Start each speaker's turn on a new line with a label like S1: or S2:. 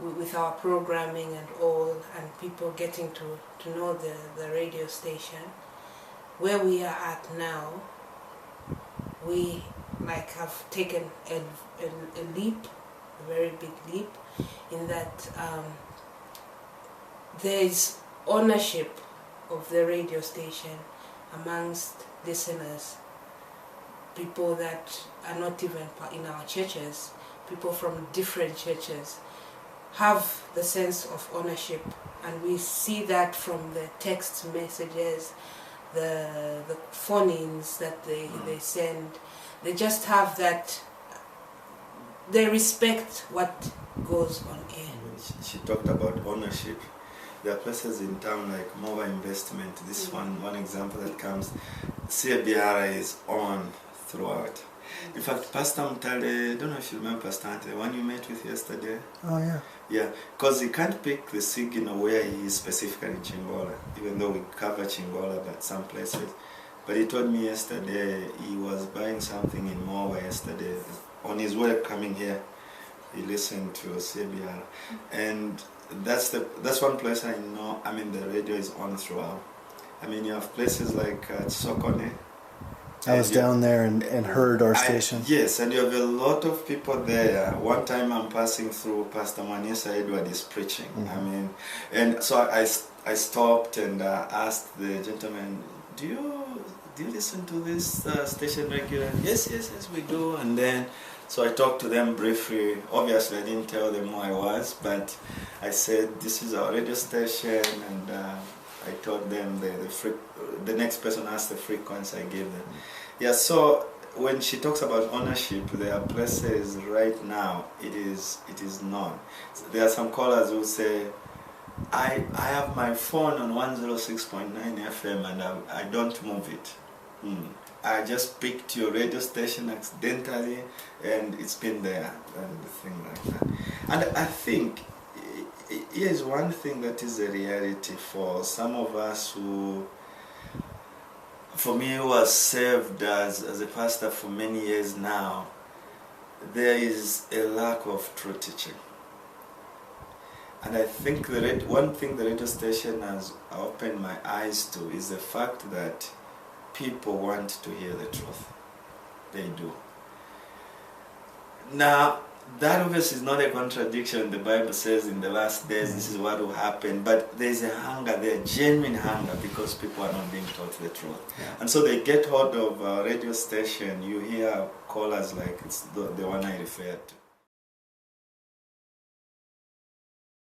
S1: with our programming and all, and people getting to know the radio station. Where we are at now, we like have taken a leap, a very big leap, in that there is ownership of the radio station amongst listeners, people that are not even in our churches, people from different churches have the sense of ownership, and we see that from the text messages, the phone-ins that they send. They just have that, they respect what goes on air.
S2: She talked about ownership. There are places in town like Mova Investment. This one example that comes, CBR is on throughout. In fact, Pastor Mtale, I don't know if you remember Pastor Mtale, the one you met with yesterday.
S3: Oh, yeah.
S2: Yeah, because he can't pick the signal where he is specifically in Chingola, even though we cover Chingola, but some places. But he told me yesterday he was buying something in Mova yesterday. On his way coming here, he listened to CBR. And that's one place I know, I mean, the radio is on throughout. I mean, you have places like Sokone.
S3: I was down there and heard our station.
S2: Yes, and you have a lot of people there. One time I'm passing through, Pastor Manisa Edward is preaching. I mean, and so I stopped and asked the gentleman, do you listen to this station regularly? Yes, we do. And then, so I talked to them briefly. Obviously, I didn't tell them who I was, but I said, this is our radio station, and I told them the next person asked the frequency, I gave them. Yeah, so when she talks about ownership, there are places right now it is known. There are some callers who say, I have my phone on 106.9 FM and I don't move it. I just picked your radio station accidentally and it's been there, and the thing like that. And I think here's one thing that is a reality for some of us who, for me who was served as a pastor for many years now, there is a lack of true teaching. And I think one thing the radio station has opened my eyes to is the fact that people want to hear the truth. They do. Now, that obviously is not a contradiction. The Bible says in the last days this is what will happen, but there's a hunger, there's a genuine hunger because people are not being taught the truth. Yeah. And so they get hold of a radio station, you hear callers like it's the one I referred to.